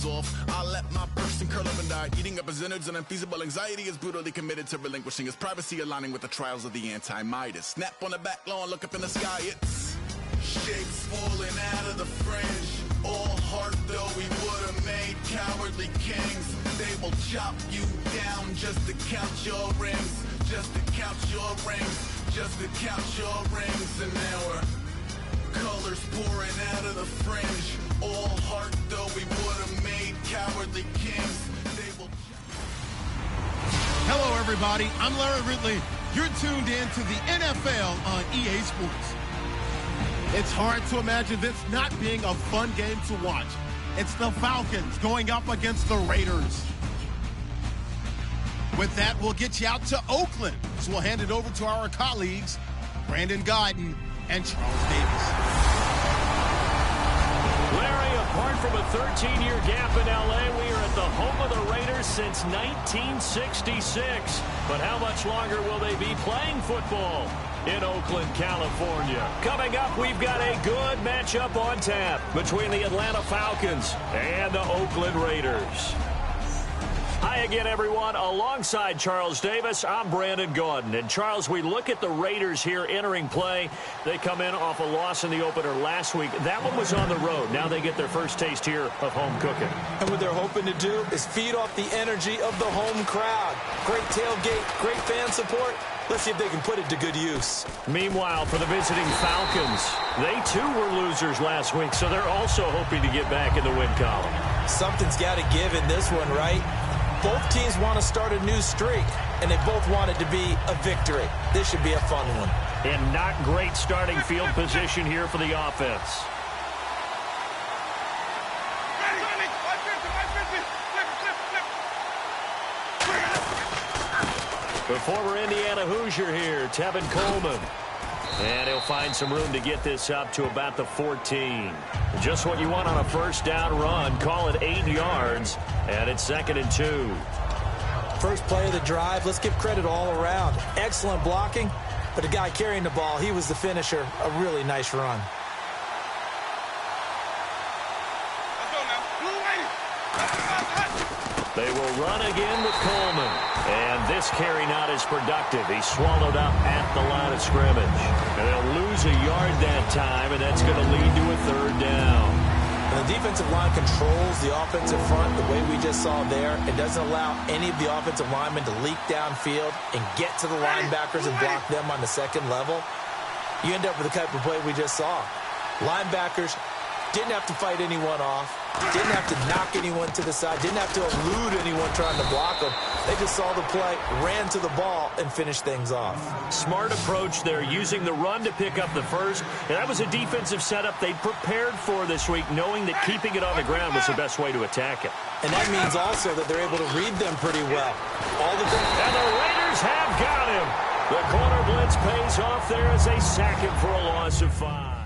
off. I let my person curl up and die, eating up his innards. An unfeasible anxiety is brutally committed to relinquishing his privacy, aligning with the trials of the anti-Midas. Snap on the back lawn, look up in the sky, it's shapes falling out of the fringe. All heart though we would have made cowardly kings. They will chop you down just to count your rings, just to count your rings, just to count your rings. And now we're colors pouring out of the fringe. All heart though we would have made cowardly kings. They will. Hello everybody, I'm Larry Ridley. You're tuned in to the NFL on EA Sports. It's hard to imagine this not being a fun game to watch. It's the Falcons going up against the Raiders. With that, we'll get you out to Oakland. So we'll hand it over to our colleagues, Brandon Gaudin and Charles Davis. Larry, apart from a 13-year gap in L.A., we are at the home of the Raiders since 1966. But how much longer will they be playing football in Oakland, California? Coming up, we've got a good matchup on tap between the Atlanta Falcons and the Oakland Raiders. Hi again, everyone. Alongside Charles Davis, I'm Brandon Gaudin. And Charles, we look at the Raiders here entering play. They come in off a loss in the opener last week. That one was on the road. Now they get their first taste here of home cooking. And what they're hoping to do is feed off the energy of the home crowd. Great tailgate, great fan support. Let's see if they can put it to good use. Meanwhile, for the visiting Falcons, they too were losers last week, so they're also hoping to get back in the win column. Something's got to give in this one, right? Both teams want to start a new streak, and they both want it to be a victory. This should be a fun one. And not great starting field position here for the offense. The former Indiana Hoosier here, Tevin Coleman. And he'll find some room to get this up to about the 14. Just what you want on a first down run. Call it 8 yards, and it's 2nd and 2. First play of the drive, let's give credit all around. Excellent blocking, but the guy carrying the ball, he was the finisher. A really nice run. They will run again with Coleman. And this carry not as productive. He's swallowed up at the line of scrimmage. And they'll lose a yard that time, and that's going to lead to a 3rd down. And the defensive line controls the offensive front the way we just saw there. It doesn't allow any of the offensive linemen to leak downfield and get to the linebackers and block them on the second level. You end up with the type of play we just saw. Linebackers didn't have to fight anyone off, didn't have to knock anyone to the side, didn't have to elude anyone trying to block them. They just saw the play, ran to the ball, and finished things off. Smart approach there, using the run to pick up the first. And that was a defensive setup they prepared for this week, knowing that keeping it on the ground was the best way to attack it. And that means also that they're able to read them pretty well. And the Raiders have got him. The corner blitz pays off there as they sack him for a loss of 5.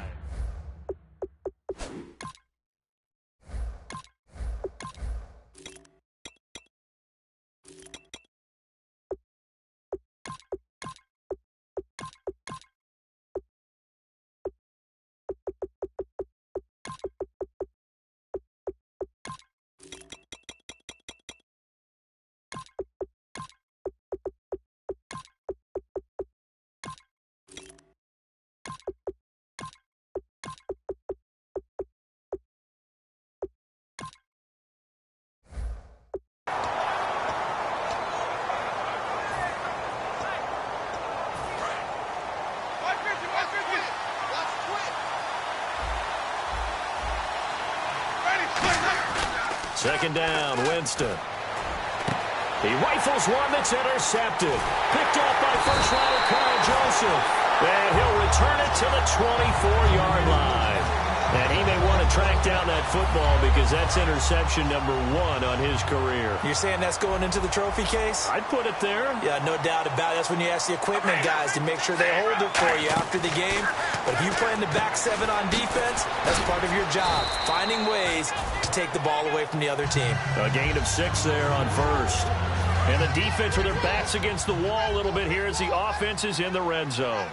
Second down, Winston. He rifles one that's intercepted. Picked off by first-rounder Carl Joseph. And he'll return it to the 24-yard line. And he may want to track down that football because that's interception number 1 on his career. You're saying that's going into the trophy case? I'd put it there. Yeah, no doubt about it. That's when you ask the equipment guys to make sure they hold it for you after the game. But if you play in the back 7 on defense, that's part of your job, finding ways to take the ball away from the other team. A gain of 6 there on first. And the defense with their backs against the wall a little bit here as the offense is in the red zone.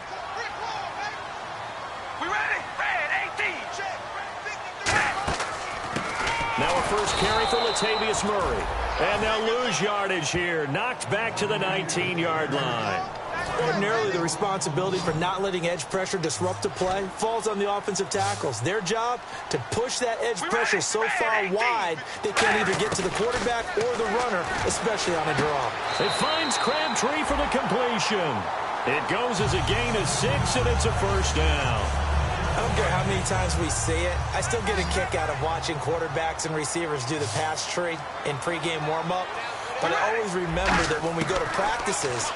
Now a first carry for Latavius Murray. And they'll lose yardage here. Knocked back to the 19-yard line. Ordinarily, the responsibility for not letting edge pressure disrupt the play falls on the offensive tackles. Their job, to push that edge pressure so far wide they can't either get to the quarterback or the runner, especially on a draw. It finds Crabtree for the completion. It goes as a gain of 6, and it's a first down. I don't care how many times we see it. I still get a kick out of watching quarterbacks and receivers do the pass tree in pregame warm-up. But I always remember that when we go to practices,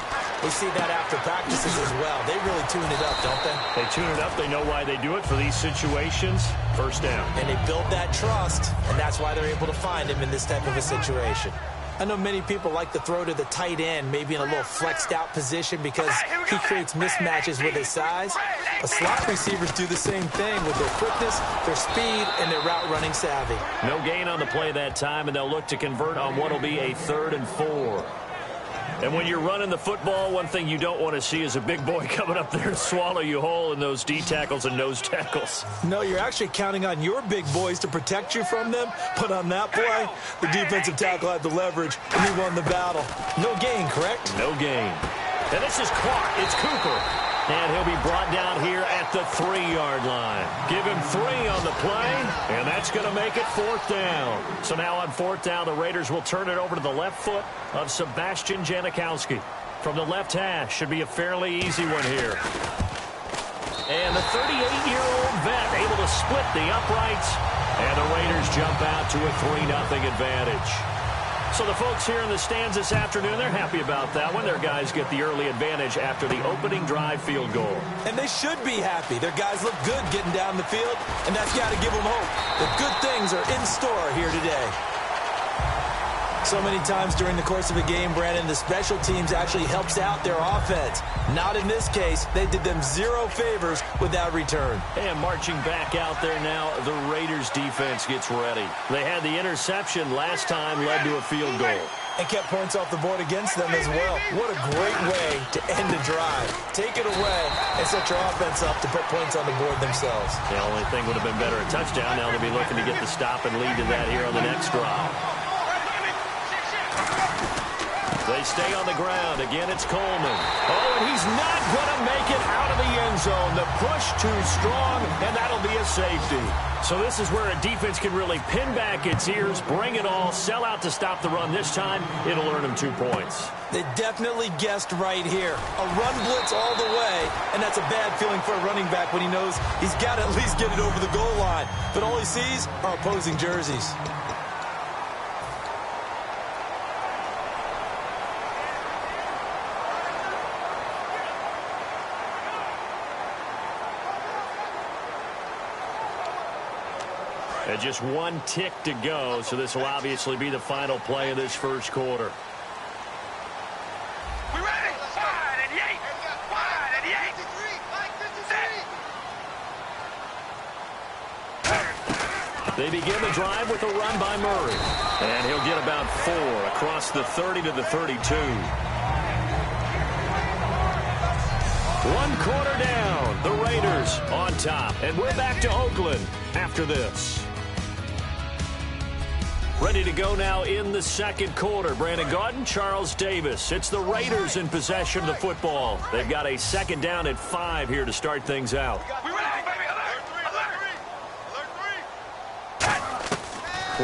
we see that after practices as well. They really tune it up, don't they? They tune it up. They know why they do it for these situations. First down. And they build that trust, and that's why they're able to find him in this type of a situation. I know many people like to throw to the tight end, maybe in a little flexed out position because he creates mismatches with his size. But slot receivers do the same thing with their quickness, their speed, and their route running savvy. No gain on the play that time, and they'll look to convert on what will be a 3rd and 4. And when you're running the football, one thing you don't want to see is a big boy coming up there and swallow you whole in those D tackles and nose tackles. No, you're actually counting on your big boys to protect you from them. But on that play, the defensive tackle had the leverage, and he won the battle. No gain, correct? No gain. And this is caught. It's Cooper. And he'll be brought down here at the 3-yard line. Give him 3 on the play, and that's going to make it 4th down. So now on 4th down, the Raiders will turn it over to the left foot of Sebastian Janikowski. From the left hash, should be a fairly easy one here. And the 38-year-old vet able to split the uprights, and the Raiders jump out to a 3-0 advantage. So the folks here in the stands this afternoon, they're happy about that one. Their guys get the early advantage after the opening drive field goal. And they should be happy. Their guys look good getting down the field, and that's got to give them hope that good things are in store here today. So many times during the course of a game, Brandon, the special teams actually helps out their offense. Not in this case. They did them 0 favors with that return. And marching back out there now, the Raiders defense gets ready. They had the interception last time, led to a field goal. And kept points off the board against them as well. What a great way to end a drive. Take it away and set your offense up to put points on the board themselves. The only thing would have been better a touchdown. Now they'll be looking to get the stop and lead to that here on the next drive. They stay on the ground. Again, it's Coleman. Oh, and he's not going to make it out of the end zone. The push too strong, and that'll be a safety. So this is where a defense can really pin back its ears, bring it all, sell out to stop the run. This time, it'll earn them 2 points. They definitely guessed right here. A run blitz all the way, and that's a bad feeling for a running back when he knows he's got to at least get it over the goal line. But all he sees are opposing jerseys. And just 1 tick to go, so this will obviously be the final play of this first quarter. We ready? Wide and Yates. Wide and Yates. They begin the drive with a run by Murray. And he'll get about 4 across the 30 to the 32. 1 quarter down. The Raiders on top. And we're back to Oakland after this. Ready to go now in the second quarter. Brandon Gaudin, Charles Davis. It's the Raiders in possession of the football. They've got a 2nd down at 5 here to start things out. We ready, baby. Alert.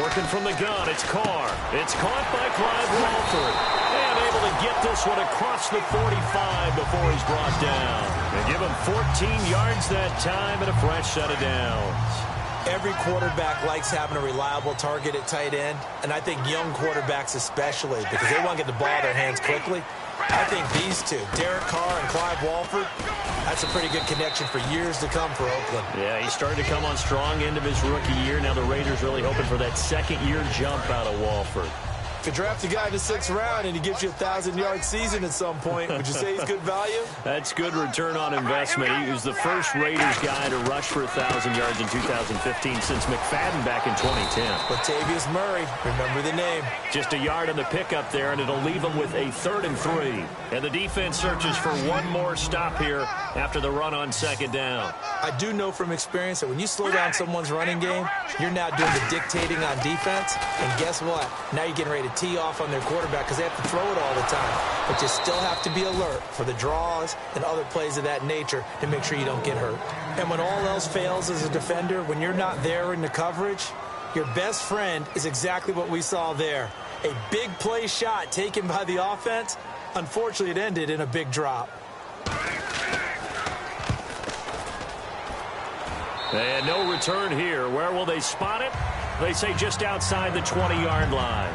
Working from the gun, it's Carr. It's caught by Clive Walford. And able to get this one across the 45 before he's brought down. And give him 14 yards that time and a fresh set of downs. Every quarterback likes having a reliable target at tight end, and I think young quarterbacks especially, because they want to get the ball in their hands quickly. I think these two, Derek Carr and Clive Walford, that's a pretty good connection for years to come for Oakland. Yeah, he started to come on strong end of his rookie year. Now the Raiders really hoping for that 2nd-year jump out of Walford. could draft a guy in the 6th round and he gives you a 1,000-yard season at some point. Would you say he's good value? That's good return on investment. He was the first Raiders guy to rush for 1,000 yards in 2015 since McFadden back in 2010. Latavius Murray, remember the name. Just a yard on the pickup there, and it'll leave him with a 3rd and 3. And the defense searches for one more stop here after the run on 2nd down. I do know from experience that when you slow down someone's running game, you're now doing the dictating on defense. And guess what? Now you're getting ready to tee off on their quarterback because they have to throw it all the time. But you still have to be alert for the draws and other plays of that nature to make sure you don't get hurt. And when all else fails as a defender, when you're not there in the coverage, your best friend is exactly what we saw there. A big play shot taken by the offense. Unfortunately, it ended in a big drop. And no return here. Where will they spot it? They say just outside the 20-yard line.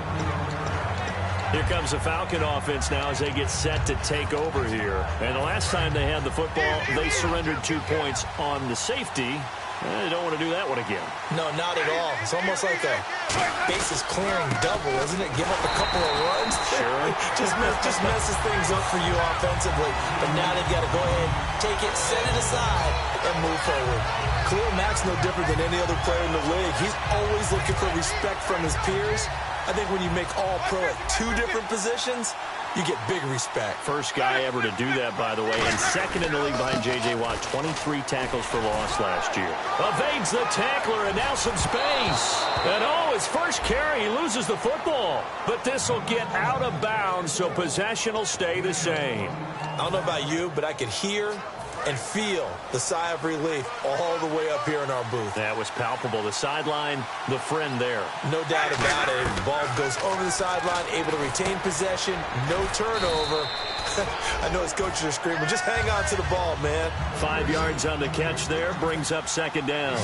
Here comes the Falcon offense now as they get set to take over here. And the last time they had the football, they surrendered 2 points on the safety. They don't want to do that one again. No, not at all. It's almost like a bases clearing double, isn't it? Give up a couple of runs. Sure. just messes things up for you offensively. But now they've got to go ahead, take it, set it aside, and move forward. Khalil Mack's no different than any other player in the league. He's always looking for respect from his peers. I think when you make all-pro at 2 different positions, you get big respect. First guy ever to do that, by the way, and second in the league behind J.J. Watt. 23 tackles for loss last year. Evades the tackler, and now some space. And his first carry, he loses the football. But this will get out of bounds, so possession will stay the same. I don't know about you, but I could hear and feel the sigh of relief all the way up here in our booth. That was palpable. The sideline, the friend there. No doubt about it. The ball goes over the sideline, able to retain possession, no turnover. I know his coaches are screaming, just hang on to the ball, man. 5 yards on the catch there, brings up 2nd down.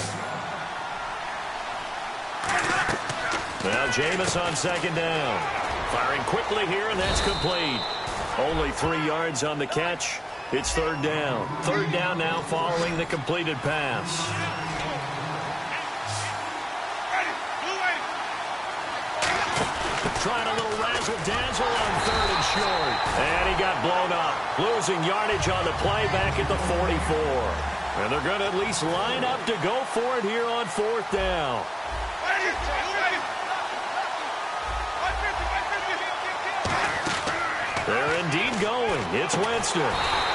Now Jameis on 2nd down. Firing quickly here, and that's complete. Only 3 yards on the catch. It's 3rd down. 3rd down now following the completed pass. Trying a little razzle-dazzle on 3rd and short. And he got blown up. Losing yardage on the play back at the 44. And they're going to at least line up to go for it here on 4th down. They're indeed going. It's Winston.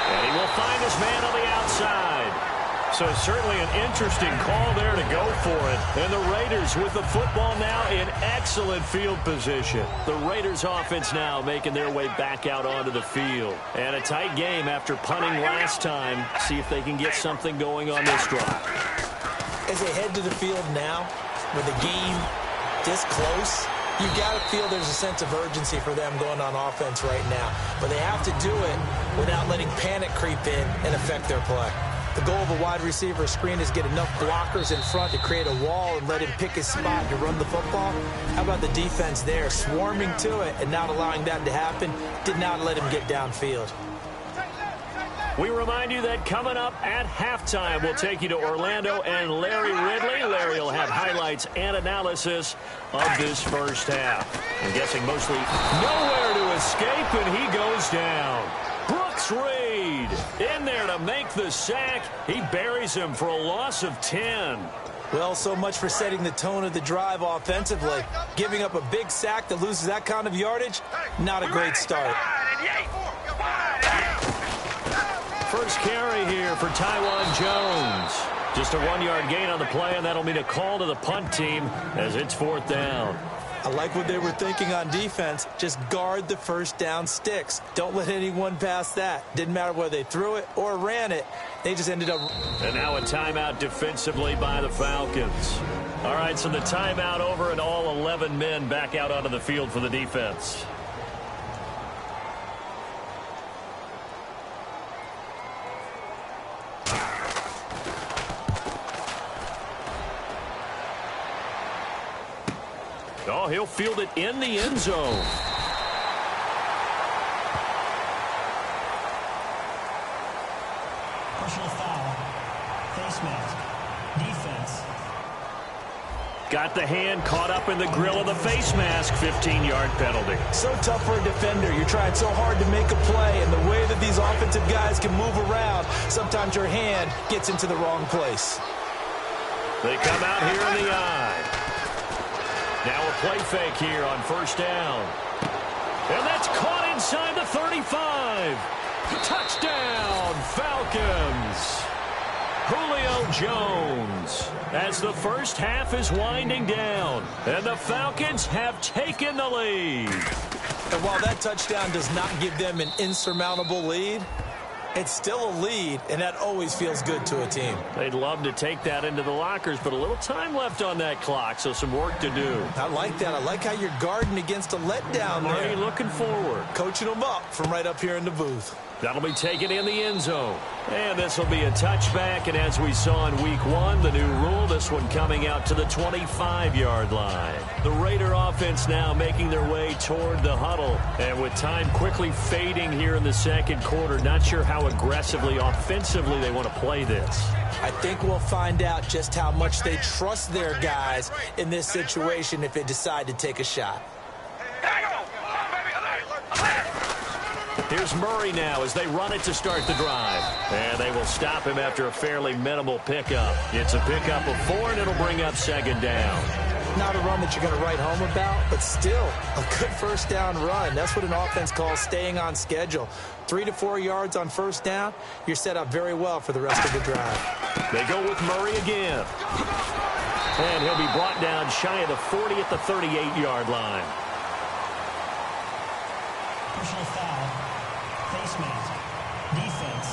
And he will find his man on the outside. So certainly an interesting call there to go for it. And the Raiders with the football now in excellent field position. The Raiders offense now making their way back out onto the field. And a tight game after punting last time. See if they can get something going on this drive. As they head to the field now, with the game this close, you've got to feel there's a sense of urgency for them going on offense right now. But they have to do it without letting panic creep in and affect their play. The goal of a wide receiver screen is get enough blockers in front to create a wall and let him pick his spot to run the football. How about the defense there, swarming to it and not allowing that to happen? Did not let him get downfield. We remind you that coming up at halftime, we'll take you to Orlando and Larry Ridley. Larry will have highlights and analysis of this first half. I'm guessing mostly nowhere to escape, and he goes down. Brooks Reed in there to make the sack. He buries him for a loss of 10. Well, so much for setting the tone of the drive offensively. Giving up a big sack that loses that kind of yardage, not a great start. First carry here for Tywan Jones. Just a 1-yard gain on the play, and that'll mean a call to the punt team as it's 4th down. I like what they were thinking on defense. Just guard the first down sticks. Don't let anyone pass that. Didn't matter whether they threw it or ran it. They just ended up. And now a timeout defensively by the Falcons. All right, so the timeout over and all 11 men back out onto the field for the defense. Oh, he'll field it in the end zone. Personal foul. Face mask. Defense. Got Got the hand caught up in the grill of the face mask. 15-yard penalty. So tough for a defender. You're trying so hard to make a play, and the way that these offensive guys can move around, sometimes your hand gets into the wrong place. They come out here in the eye. Now a play fake here on first down. And that's caught inside the 35. Touchdown, Falcons. Julio Jones, as the first half is winding down, and the Falcons have taken the lead. And while that touchdown does not give them an insurmountable lead, it's still a lead, and that always feels good to a team. They'd love to take that into the lockers, but a little time left on that clock, so some work to do. I like that. I like how you're guarding against a letdown there. Already looking forward. Coaching them up from right up here in the booth. That'll be taken in the end zone. And this will be a touchback, and as we saw in week 1, the new rule, this one coming out to the 25-yard line. The Raider offense now making their way toward the huddle, and with time quickly fading here in the second quarter, not sure how aggressively, offensively they want to play this. I think we'll find out just how much they trust their guys in this situation if they decide to take a shot. Here's Murray now as they run it to start the drive. And they will stop him after a fairly minimal pickup. It's a pickup of 4, and it'll bring up second down. Not a run that you're going to write home about, but still a good first down run. That's what an offense calls staying on schedule. 3 to 4 yards on first down, you're set up very well for the rest of the drive. They go with Murray again. And he'll be brought down shy of the 40 at the 38-yard line. Personal foul. Face mask. Defense.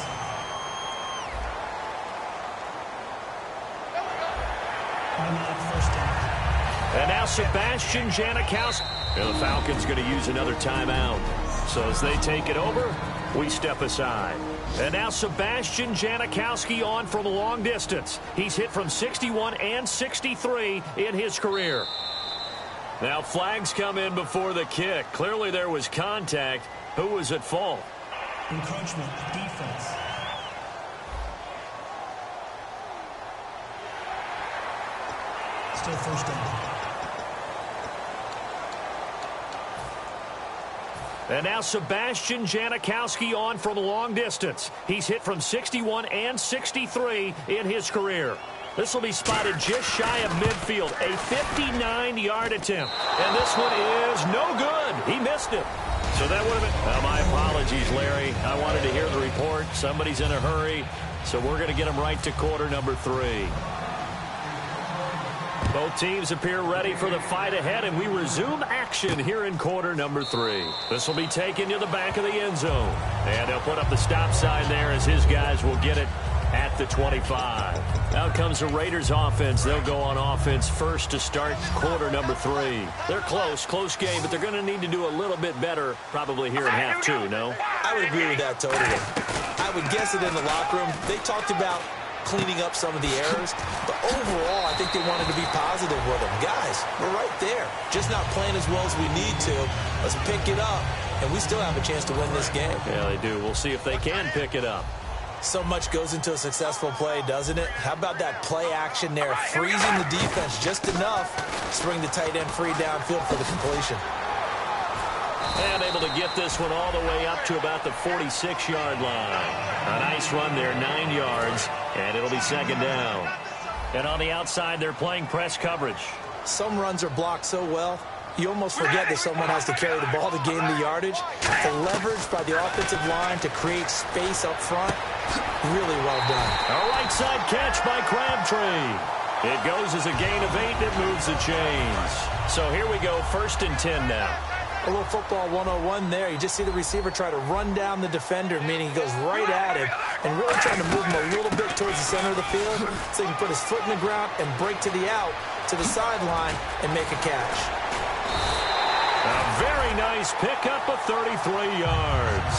Automatic first down. And now Sebastian Janikowski. And the Falcons going to use another timeout. So as they take it over, we step aside. And now Sebastian Janikowski on from a long distance. He's hit from 61 and 63 in his career. Now flags come in before the kick. Clearly there was contact. Who was at fault? Encroachment. Defense. Still first down. And now Sebastian Janikowski on from a long distance. He's hit from 61 and 63 in his career. This will be spotted just shy of midfield. A 59-yard attempt. And this one is no good. He missed it. So that would have been... my apologies, Larry. I wanted to hear the report. Somebody's in a hurry. So we're going to get him right to quarter number 3. Both teams appear ready for the fight ahead, and we resume action here in quarter number 3. This will be taken to the back of the end zone. And they'll put up the stop sign there as his guys will get it at the 25. Now comes the Raiders offense. They'll go on offense first to start quarter number 3. They're close game, but they're going to need to do a little bit better probably here in half 2, no? I would agree with that totally. I would guess it in the locker room. They talked about cleaning up some of the errors, but overall, I think they wanted to be positive with them. Guys, we're right there. Just not playing as well as we need to. Let's pick it up, and we still have a chance to win this game. Yeah, they do. We'll see if they can pick it up. So much goes into a successful play, doesn't it? How about that play action there? Freezing the defense just enough to bring the tight end free downfield for the completion. And able to get this one all the way up to about the 46-yard line. A nice run there, 9 yards, and it'll be second down. And on the outside, they're playing press coverage. Some runs are blocked so well, you almost forget that someone has to carry the ball to gain the yardage. The leverage by the offensive line to create space up front, really well done. A right side catch by Crabtree. It goes as a gain of 8, and it moves the chains. So here we go, 1st and 10 now. A little football 101 there. You just see the receiver try to run down the defender, meaning he goes right at him and really trying to move him a little bit towards the center of the field so he can put his foot in the ground and break to the out, to the sideline, and make a catch. A very nice pickup of 33 yards.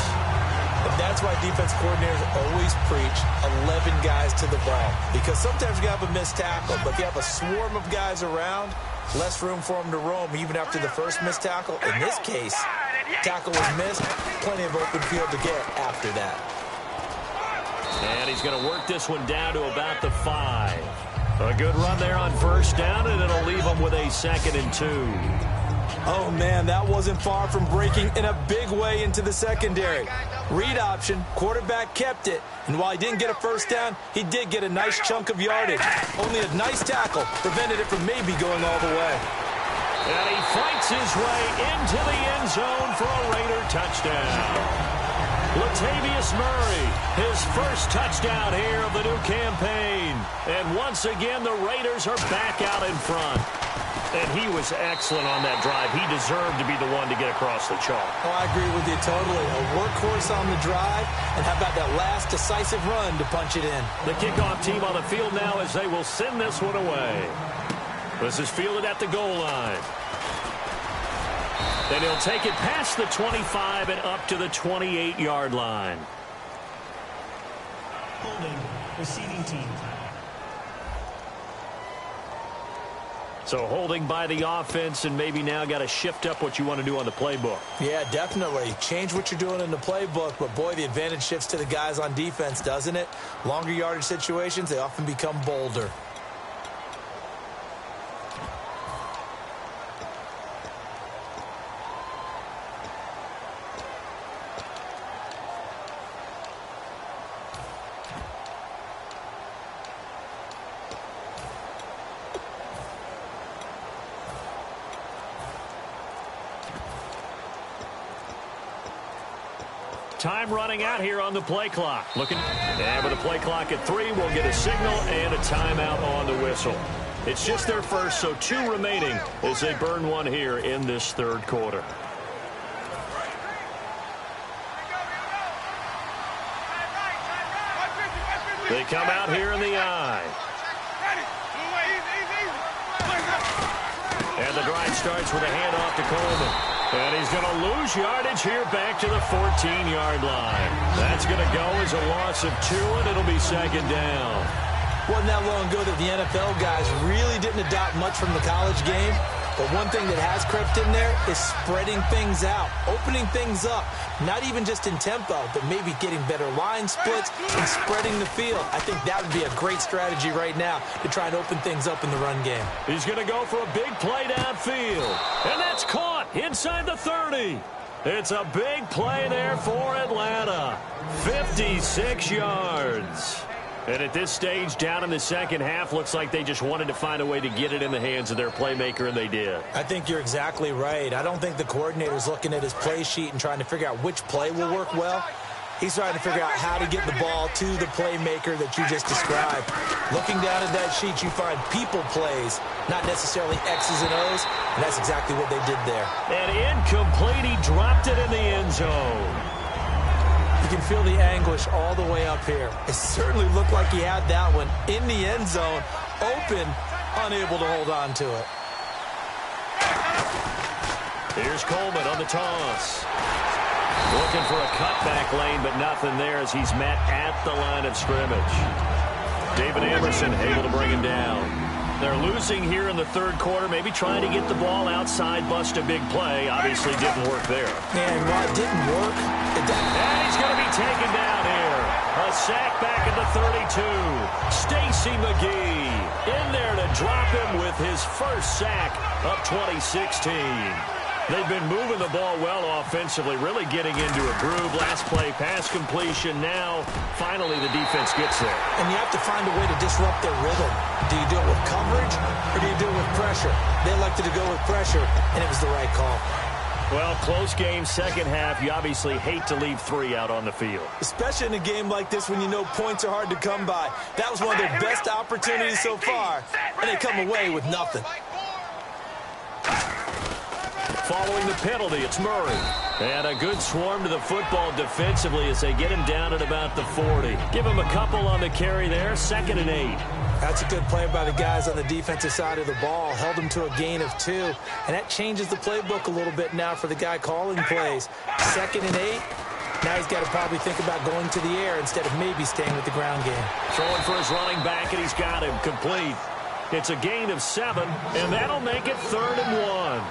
And that's why defense coordinators always preach 11 guys to the ball. Because sometimes you have a missed tackle, but if you have a swarm of guys around, less room for them to roam even after the first missed tackle. In this case, tackle was missed, plenty of open field to get after that. And he's going to work this one down to about the 5. A good run there on first down, and it'll leave them with a 2nd and 2. Oh, man, that wasn't far from breaking in a big way into the secondary. Read option, quarterback kept it, and while he didn't get a first down, he did get a nice chunk of yardage. Only a nice tackle prevented it from maybe going all the way. And he fights his way into the end zone for a Raider touchdown. Latavius Murray, his first touchdown here of the new campaign. And once again, the Raiders are back out in front. And he was excellent on that drive. He deserved to be the one to get across the chalk. Oh, I agree with you totally. A workhorse on the drive, and how about that last decisive run to punch it in? The kickoff team on the field now as they will send this one away. This is fielded at the goal line. Then he'll take it past the 25 and up to the 28-yard line. Holding, receiving team. So holding by the offense, and maybe now got to shift up what you want to do on the playbook. Yeah, definitely. Change what you're doing in the playbook, but boy, the advantage shifts to the guys on defense, doesn't it? Longer yardage situations, they often become bolder. Time running out here on the play clock. And with the play clock at 3, we'll get a signal and a timeout on the whistle. It's just their first, so 2 remaining as they burn one here in this third quarter. They come out here in the I. And the drive starts with a handoff to Coleman. And he's going to lose yardage here back to the 14-yard line. That's going to go as a loss of 2, and it'll be 2nd down. Wasn't that long ago that the NFL guys really didn't adopt much from the college game. But one thing that has crept in there is spreading things out, opening things up, not even just in tempo, but maybe getting better line splits and spreading the field. I think that would be a great strategy right now to try and open things up in the run game. He's going to go for a big play downfield, and that's caught inside the 30. It's a big play there for Atlanta, 56 yards. And at this stage, down in the second half, looks like they just wanted to find a way to get it in the hands of their playmaker, and they did. I think you're exactly right. I don't think the coordinator's looking at his play sheet and trying to figure out which play will work well. He's trying to figure out how to get the ball to the playmaker that you just described. Looking down at that sheet, you find people plays, not necessarily X's and O's, and that's exactly what they did there. And incomplete, he dropped it in the end zone. You can feel the anguish all the way up here. It certainly looked like he had that one in the end zone, open, unable to hold on to it. Here's Coleman on the toss. Looking for a cutback lane, but nothing there as he's met at the line of scrimmage. David Emerson able to bring him down. They're losing here in the third quarter, maybe trying to get the ball outside, bust a big play. Obviously didn't work there. And while it didn't work, and he's going to be taken down here. A sack back at the 32. Stacy McGee in there to drop him with his first sack of 2016. They've been moving the ball well offensively, really getting into a groove. Last play, pass completion. Now, finally, the defense gets there. And you have to find a way to disrupt their rhythm. Do you do it with coverage, or do you do it with pressure? They elected to go with pressure, and it was the right call. Well, close game, second half. You obviously hate to leave 3 out on the field. Especially in a game like this when you know points are hard to come by. That was one of their best opportunities so far, and they come away with nothing. Following the penalty, it's Murray. And a good swarm to the football defensively as they get him down at about the 40. Give him a couple on the carry there, 2nd and 8. That's a good play by the guys on the defensive side of the ball. Held him to a gain of 2. And that changes the playbook a little bit now for the guy calling plays. 2nd and 8. Now he's got to probably think about going to the air instead of maybe staying with the ground game. Throwing for his running back, and he's got him complete. It's a gain of 7, and that'll make it 3rd and 1.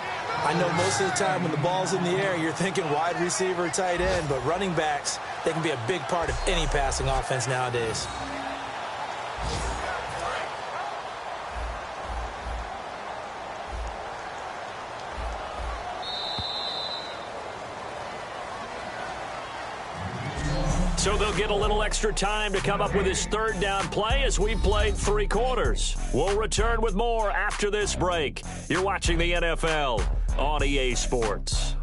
I know most of the time when the ball's in the air, you're thinking wide receiver, tight end, but running backs, they can be a big part of any passing offense nowadays. So they'll get a little extra time to come up with his third down play as we played 3 quarters. We'll return with more after this break. You're watching the NFL on EA Sports.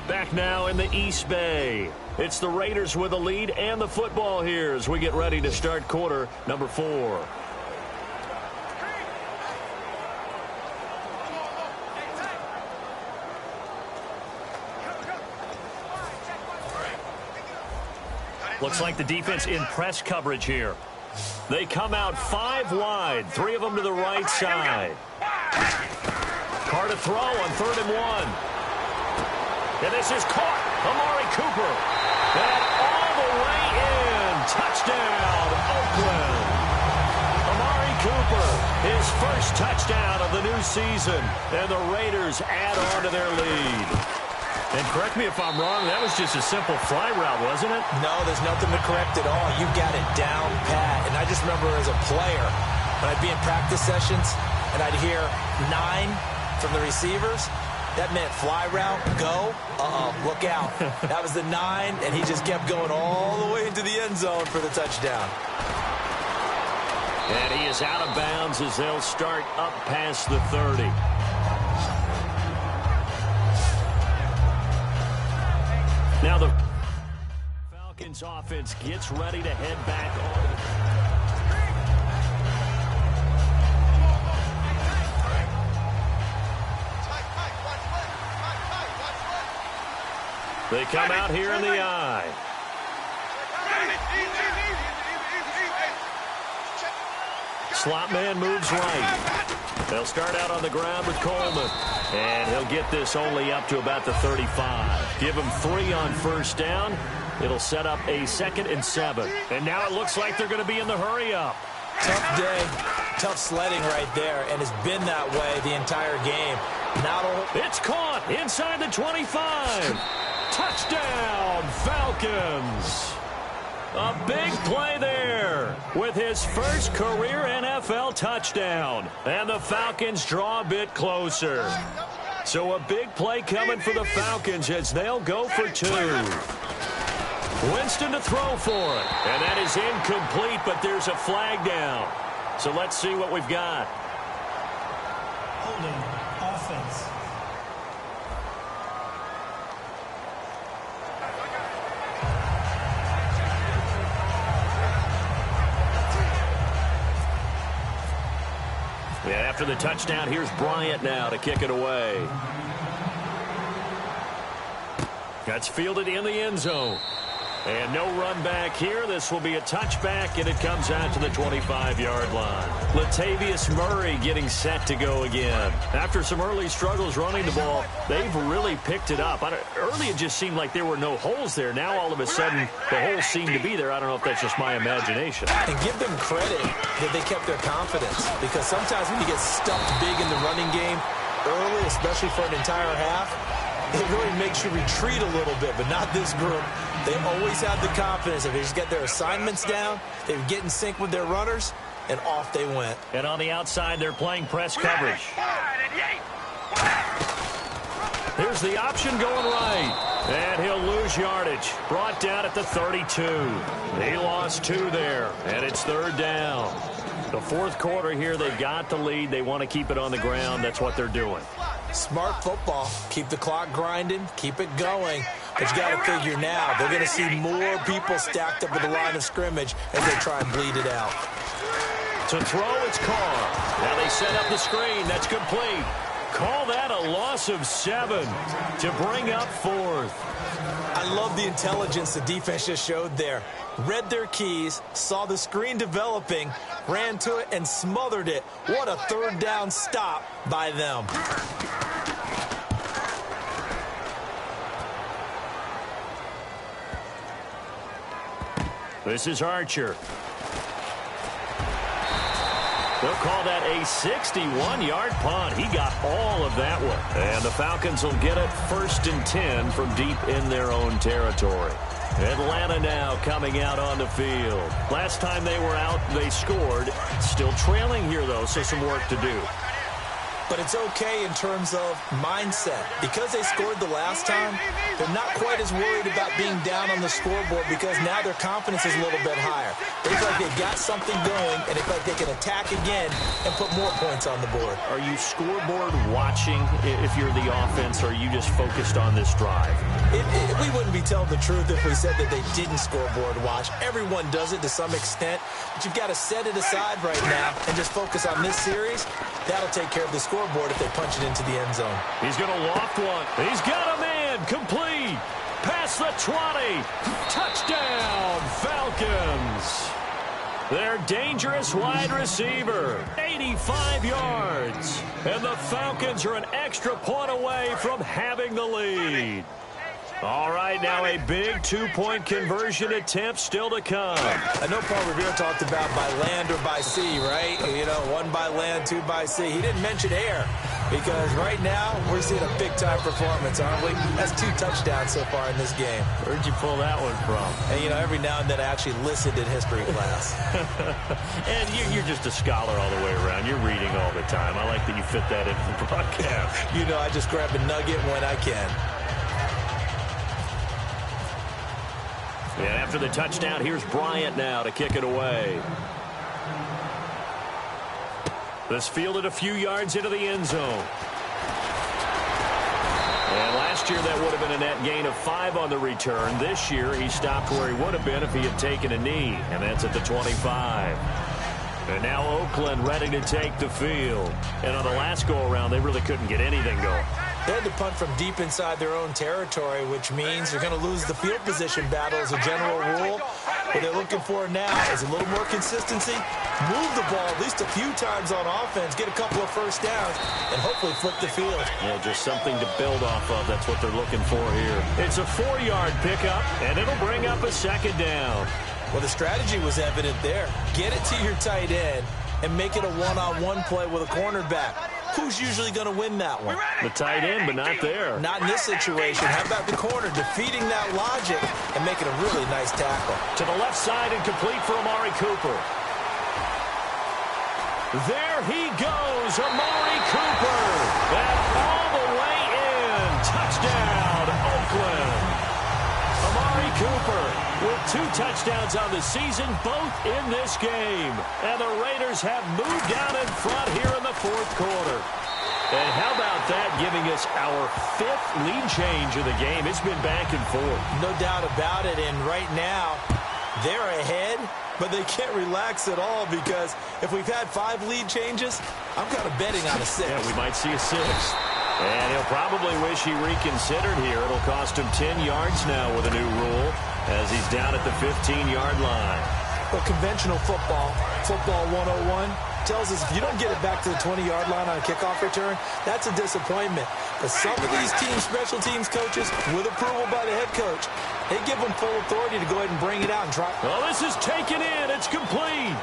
Back now in the East Bay. It's the Raiders with the lead and the football here as we get ready to start quarter number 4. Looks like the defense in press coverage here. They come out 5 wide, 3 of them to the right side. Carr to throw on 3rd and 1. And this is caught. Amari Cooper. And all the way in. Touchdown, Oakland. Amari Cooper, his first touchdown of the new season. And the Raiders add on to their lead. And correct me if I'm wrong, that was just a simple fly route, wasn't it? No, there's nothing to correct at all. You got it down pat. And I just remember as a player, when I'd be in practice sessions and I'd hear 9 from the receivers, that meant fly route, go, look out. That was the 9, and he just kept going all the way into the end zone for the touchdown. And he is out of bounds as they'll start up past the 30. Now the Falcons offense gets ready to head back on. They come out here in the eye. Slot man moves right. They'll start out on the ground with Coleman. And he'll get this only up to about the 35. Give him 3 on first down. It'll set up a 2nd and 7. And now it looks like they're going to be in the hurry-up. Tough day, tough sledding right there, and it's been that way the entire game. It's caught inside the 25. Touchdown, Falcons. A big play there with his first career NFL touchdown. And the Falcons draw a bit closer. So a big play coming for the Falcons as they'll go for 2. Winston to throw for it. And that is incomplete, but there's a flag down. So let's see what we've got. Holding offense. Yeah, after the touchdown, here's Bryant now to kick it away. That's fielded in the end zone. And no run back here. This will be a touchback, and it comes out to the 25-yard line. Latavius Murray getting set to go again. After some early struggles running the ball, they've really picked it up. Early it just seemed like there were no holes there. Now all of a sudden the holes seem to be there. I don't know if that's just my imagination. And give them credit that they kept their confidence, because sometimes when you get stumped big in the running game early, especially for an entire half, it really makes you retreat a little bit, but not this group. They always had the confidence. If they just get their assignments down, they would get in sync with their runners, and off they went. And on the outside, they're playing press coverage. Here's the option going right. And he'll lose yardage. Brought down at the 32. He lost 2 there, and it's 3rd down. The 4th quarter here, they've got the lead. They want to keep it on the ground. That's what they're doing. Smart football. Keep the clock grinding. Keep it going. But you got to figure now, they're going to see more people stacked up at the line of scrimmage as they try and bleed it out. To throw, it's Carr. Now they set up the screen. That's complete. Call that a loss of 7 to bring up 4th. I love the intelligence the defense just showed there. Read their keys, saw the screen developing, ran to it, and smothered it. What a 3rd down stop by them. This is Archer. They'll call that a 61-yard punt. He got all of that one. And the Falcons will get it 1st and 10 from deep in their own territory. Atlanta now coming out on the field. Last time they were out, they scored. Still trailing here, though, so some work to do. but it's okay in terms of mindset. Because they scored the last time, they're not quite as worried about being down on the scoreboard because now their confidence is a little bit higher. They feel like they've got something going, and they feel like they can attack again and put more points on the board. Are you scoreboard watching if you're the offense, or are you just focused on this drive? We wouldn't be telling the truth if we said that they didn't scoreboard watch. Everyone does it to some extent, but you've got to set it aside right now and just focus on this series. That'll take care of the scoreboard if they punch it into the end zone. He's going to loft one. He's got a man. Complete. Past the 20. Touchdown, Falcons. Their dangerous wide receiver, 85 yards. And the Falcons are an extra point away from having the lead. All right, now a big two-point conversion attempt still to come. I know Paul Revere talked about by land or by sea, right? You know, one by land, two by sea. He didn't mention air because right now we're seeing a big-time performance, aren't we? That's 2 touchdowns so far in this game. Where'd you pull that one from? And, you know, every now and then I actually listened in history class. And you're just a scholar all the way around. You're reading all the time. I like that you fit that into the broadcast. You know, I just grab a nugget when I can. And after the touchdown, here's Bryant now to kick it away. This fielded a few yards into the end zone. And last year, that would have been a net gain of 5 on the return. This year, he stopped where he would have been if he had taken a knee, and that's at the 25. And now Oakland ready to take the field. And on the last go-around, they really couldn't get anything going. They had to punt from deep inside their own territory, which means they're going to lose the field position battle as a general rule. What they're looking for now is a little more consistency, move the ball at least a few times on offense, get a couple of first downs, and hopefully flip the field. Yeah, just something to build off of. That's what they're looking for here. It's a 4-yard pickup, and it'll bring up a second down. Well, the strategy was evident there. Get it to your tight end and make it a one-on-one play with a cornerback. Who's usually going to win that one? The tight end, but not there. Not in this situation. How about the corner defeating that logic and making a really nice tackle? To the left side and complete for Amari Cooper. There he goes, Amari Cooper. And all the way in. Touchdown, Oakland. Amari Cooper with 2 touchdowns on the season, both in this game. And the Raiders have moved down in front here in the 4th quarter. And how about that, giving us our 5th lead change of the game? It's been back and forth. No doubt about it, and right now, they're ahead, but they can't relax at all because if we've had 5 lead changes, I'm kind of betting on a 6. Yeah, we might see a 6th. And he'll probably wish he reconsidered here. It'll cost him 10 yards now with a new rule as he's down at the 15-yard line. Well, conventional football 101, tells us if you don't get it back to the 20-yard line on a kickoff return, that's a disappointment. But some of these teams, special teams coaches, with approval by the head coach, they give them full authority to go ahead and bring it out and try. Well, this is taken in. It's complete.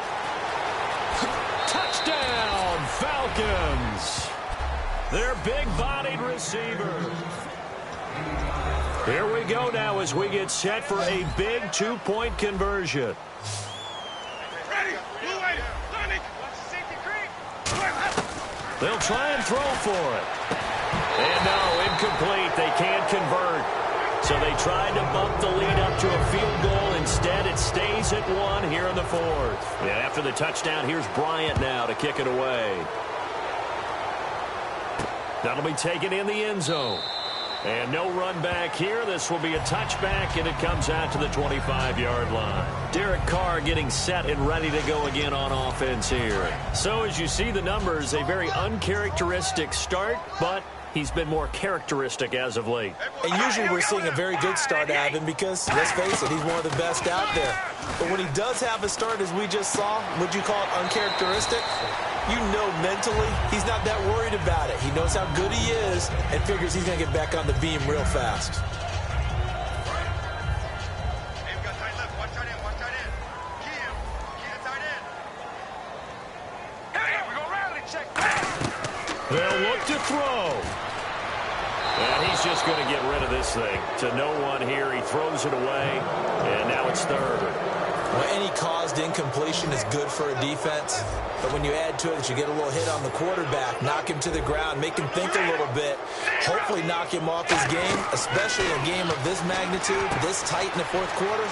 Touchdown, Falcons. Their big-bodied receiver. Here we go now as we get set for a big 2-point conversion. They'll try and throw for it. And no, incomplete. They can't convert. So they tried to bump the lead up to a field goal. Instead, it stays at 1 here in the 4th. And after the touchdown, here's Bryant now to kick it away. That'll be taken in the end zone. And no run back here. This will be a touchback, and it comes out to the 25-yard line. Derek Carr getting set and ready to go again on offense here. So as you see the numbers, a very uncharacteristic start, but he's been more characteristic as of late. And usually we're seeing a very good start out of him because, let's face it, he's one of the best out there. But when he does have a start, as we just saw, would you call it uncharacteristic? You know mentally he's not that worried about it. He knows how good he is and figures he's going to get back on the beam real fast. They'll look to throw. And he's just going to get rid of this thing. To no one here. He throws it away. And now it's 3rd. Well, any caused incompletion is good for a defense, but when you add to it that you get a little hit on the quarterback, knock him to the ground, make him think a little bit, hopefully knock him off his game, especially in a game of this magnitude, this tight in the fourth quarter,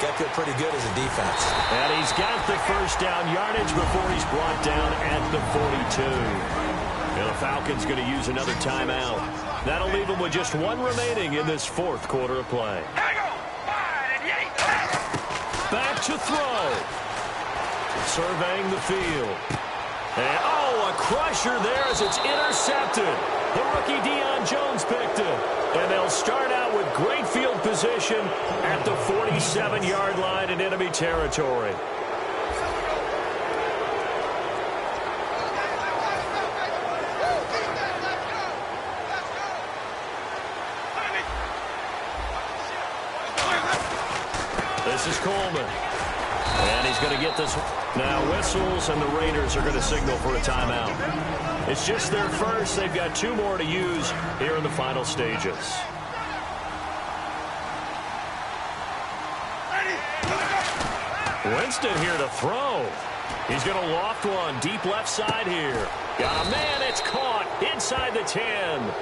got to feel pretty good as a defense. And he's got the first down yardage before he's brought down at the 42. And the Falcons going to use another timeout. That'll leave them with just one remaining in this fourth quarter of play. Back to throw. Surveying the field. And, a crusher there as it's intercepted. The rookie Deion Jones picked it. And they'll start out with great field position at the 47-yard line in enemy territory. This is Coleman. And he's going to get this. Now whistles, and the Raiders are going to signal for a timeout. It's just their first. They've got 2 more to use here in the final stages. Winston here to throw. He's going to loft one deep left side here. Got a man. It's caught inside the 10.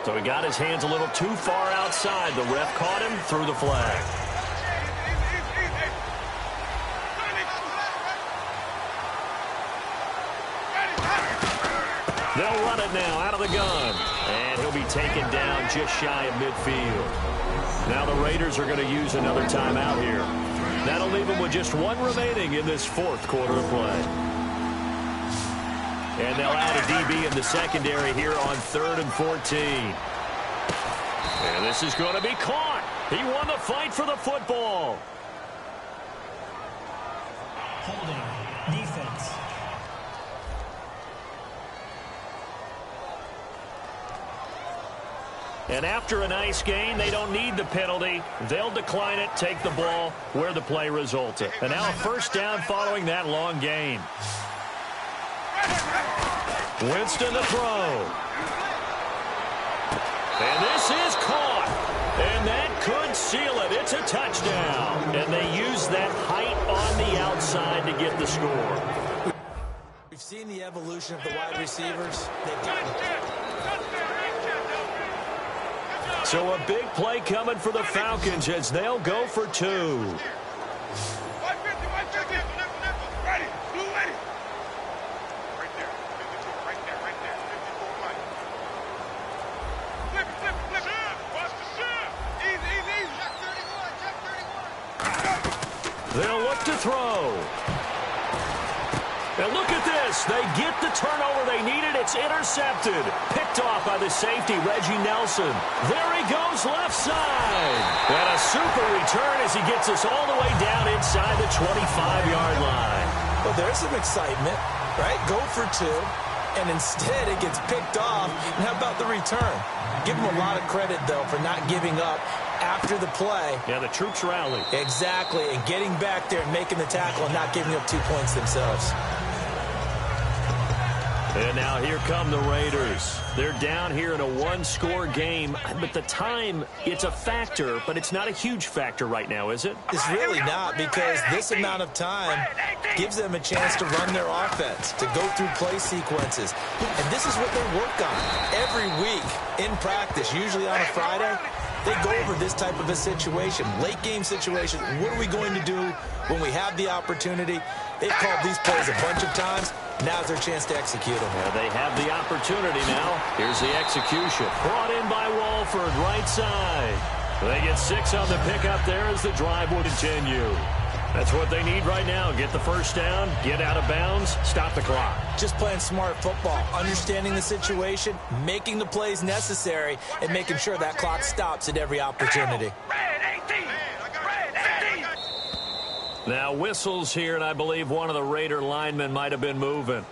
So he got his hands a little too far outside. The ref caught him, threw the flag. They'll run it now out of the gun. And he'll be taken down just shy of midfield. Now the Raiders are going to use another timeout here. That'll leave them with just 1 remaining in this fourth quarter of play. And they'll add a DB in the secondary here on 3rd and 14. And this is going to be caught. He won the fight for the football. Holding. Defense. And after a nice gain, they don't need the penalty. They'll decline it, take the ball where the play resulted. And now a first down following that long gain. Winston to throw. And this is caught. And that could seal it. It's a touchdown. And they use that height on the outside to get the score. We've seen the evolution of the wide receivers. They've gotten... So a big play coming for the Falcons as they'll go for 2. They'll look to throw. And look at this. They get the turnover they needed. It's intercepted. Picked off by the safety, Reggie Nelson. There he goes left side. And a super return as he gets us all the way down inside the 25-yard line. Well, there's some excitement, right? Go for 2. And instead it gets picked off. And how about the return? Give him a lot of credit, though, for not giving up after the play. Yeah, the troops rallied. Exactly, and getting back there and making the tackle and not giving up 2 points themselves. And now here come the Raiders. They're down here in a 1-score game, but the time, it's a factor, but it's not a huge factor right now, is it? It's really not, because this amount of time gives them a chance to run their offense, to go through play sequences. And this is what they work on every week in practice, usually on a Friday. They go over this type of a situation, late game situation. What are we going to do when we have the opportunity? They've called these plays a bunch of times. Now's their chance to execute them. Well, they have the opportunity now. Here's the execution. Brought in by Walford, right side. They get 6 on the pickup there as the drive will continue. That's what they need right now. Get the first down, get out of bounds, stop the clock. Just playing smart football, understanding the situation, making the plays necessary, and making sure that clock stops at every opportunity. Now whistles here, and I believe one of the Raider linemen might have been moving.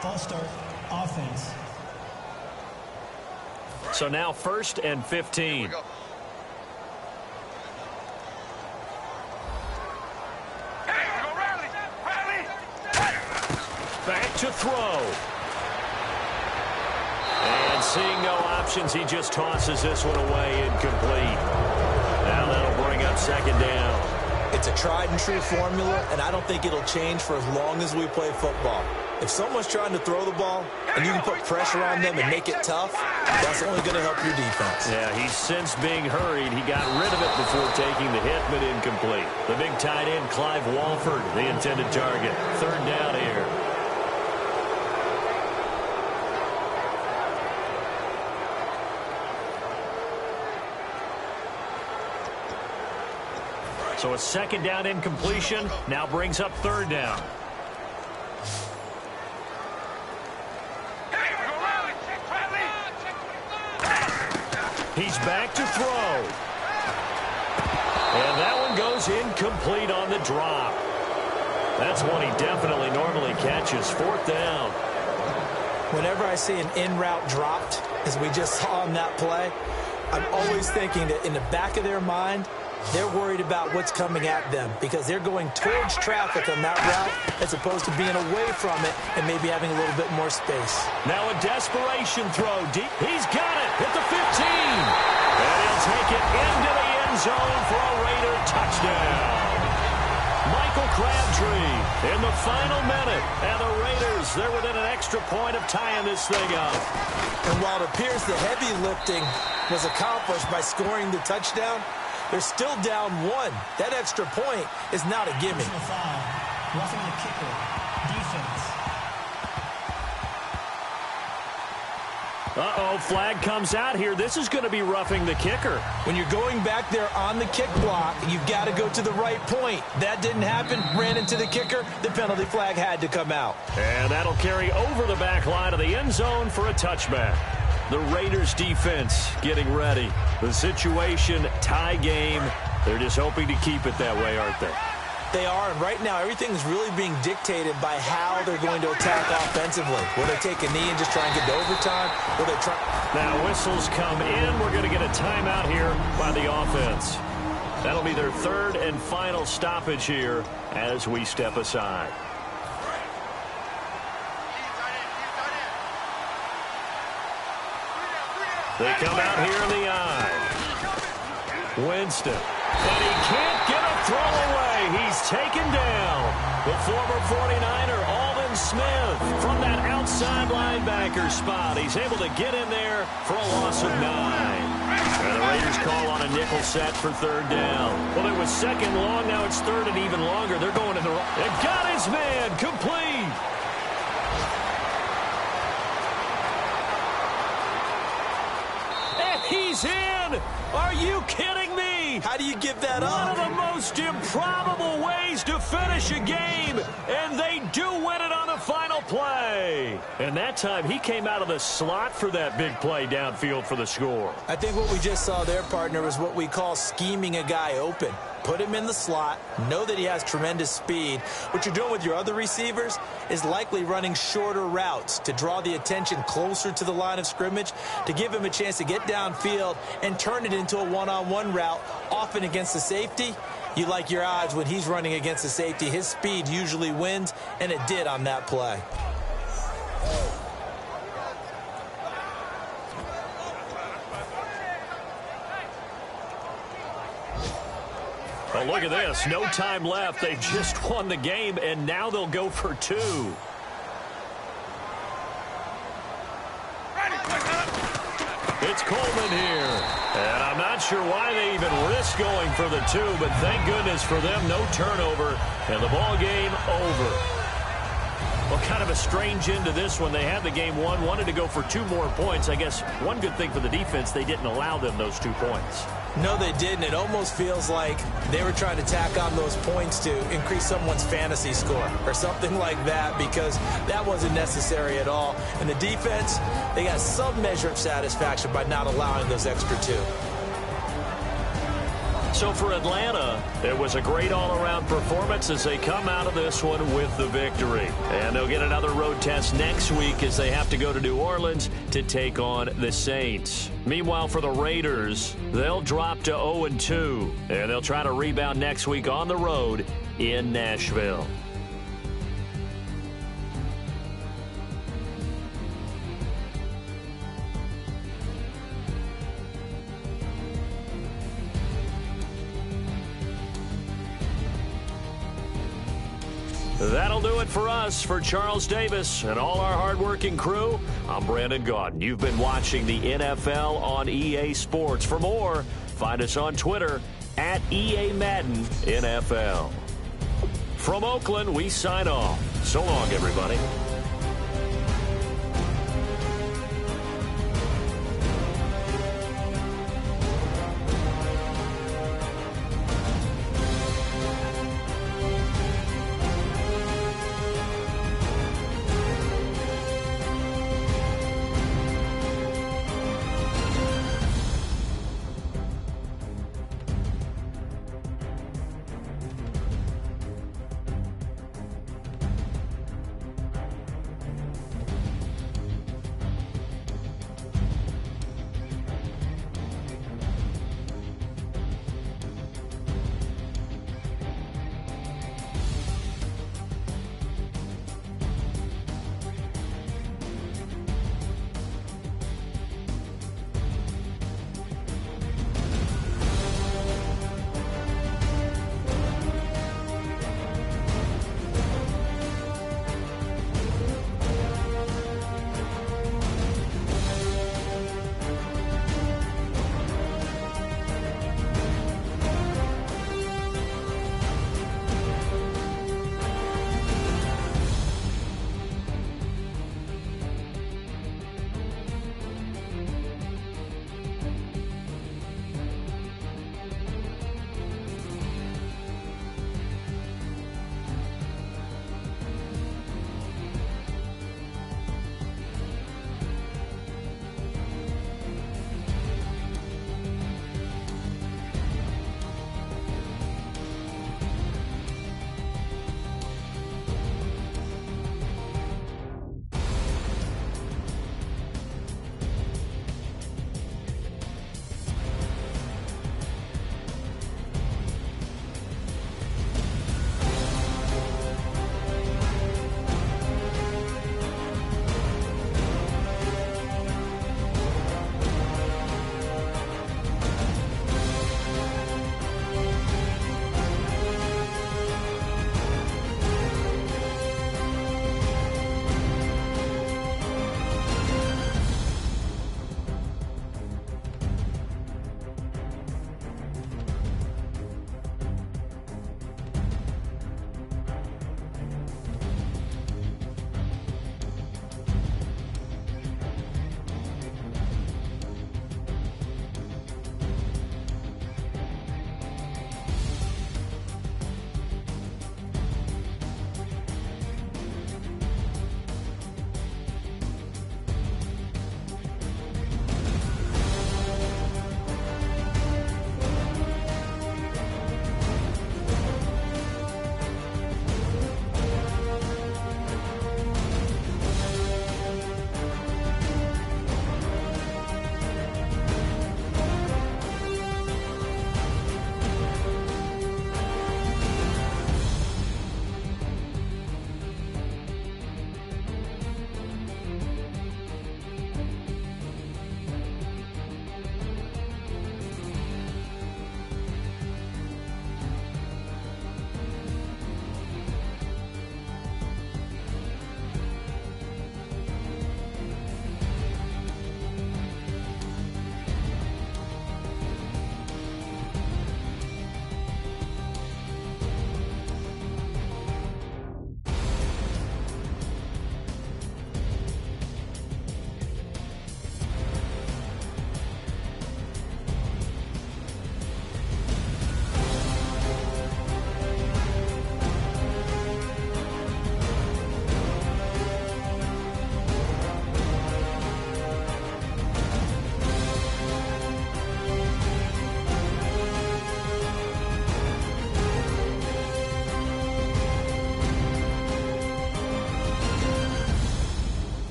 False start, offense. So now 1st and 15. Back to throw. And seeing no options, he just tosses this one away incomplete. Now that'll bring up second down. It's a tried-and-true formula, and I don't think it'll change for as long as we play football. If someone's trying to throw the ball and you can put pressure on them and make it tough, that's only going to help your defense. Yeah, he's since being hurried. He got rid of it before taking the hit, but incomplete. The big tight end, Clive Walford, the intended target. Third down here. So a second down incompletion now brings up third down. He's back to throw. And that one goes incomplete on the drop. That's one he definitely normally catches. Fourth down. Whenever I see an in-route dropped, as we just saw on that play, I'm always thinking that in the back of their mind, they're worried about what's coming at them because they're going towards traffic on that route as opposed to being away from it and maybe having a little bit more space. Now a desperation throw deep. He's got it at the 15. And he'll take it into the end zone for a Raider touchdown. Michael Crabtree in the final minute. And the Raiders, they're within an extra point of tying this thing up. And while it appears the heavy lifting was accomplished by scoring the touchdown, they're still down one. That extra point is not a gimme. Roughing the kicker. Defense. Uh-oh, flag comes out here. This is going to be roughing the kicker. When you're going back there on the kick block, you've got to go to the right point. That didn't happen. Ran into the kicker. The penalty flag had to come out. And that'll carry over the back line of the end zone for a touchback. The Raiders defense getting ready. The situation, tie game. They're just hoping to keep it that way, aren't they? They are, and right now everything's really being dictated by how they're going to attack offensively. Will they take a knee and just try and get to overtime? Will they try? Now whistles come in. We're going to get a timeout here by the offense. That'll be their third and final stoppage here as we step aside. They come out here in the eye. Winston. And he can't get a throw away. He's taken down. The former 49er, Aldon Smith, from that outside linebacker spot. He's able to get in there for a loss of 9. And the Raiders call on a nickel set for third down. Well, it was second long. Now it's third and even longer. They're going to the right. They got his man. Complete. He's in! Are you kidding me? How do you give that up? One of the most improbable ways to finish a game, and they do win it on the final play. And that time, he came out of the slot for that big play downfield for the score. I think what we just saw there, partner, is what we call scheming a guy open. Put him in the slot, know that he has tremendous speed. What you're doing with your other receivers is likely running shorter routes to draw the attention closer to the line of scrimmage, to give him a chance to get downfield and turn it into a one-on-one route, often against the safety. You like your odds when he's running against the safety. His speed usually wins, and it did on that play. Oh, look at this. No time left. They just won the game, and now they'll go for 2. It's Coleman here. And I'm not sure why they even risk going for the 2, but thank goodness for them, no turnover, and the ball game over. Well, kind of a strange end to this one. They had the game won, wanted to go for 2 more points. I guess one good thing for the defense, they didn't allow them those 2 points. No, they didn't. It almost feels like they were trying to tack on those points to increase someone's fantasy score or something like that, because that wasn't necessary at all. And the defense, they got some measure of satisfaction by not allowing those extra 2. So for Atlanta, it was a great all-around performance as they come out of this one with the victory. And they'll get another road test next week as they have to go to New Orleans to take on the Saints. Meanwhile, for the Raiders, they'll drop to 0-2, and they'll try to rebound next week on the road in Nashville. That'll do it for us. For Charles Davis and all our hardworking crew, I'm Brandon Gaudin. You've been watching the NFL on EA Sports. For more, find us on Twitter at EA Madden NFL. From Oakland, we sign off. So long, everybody.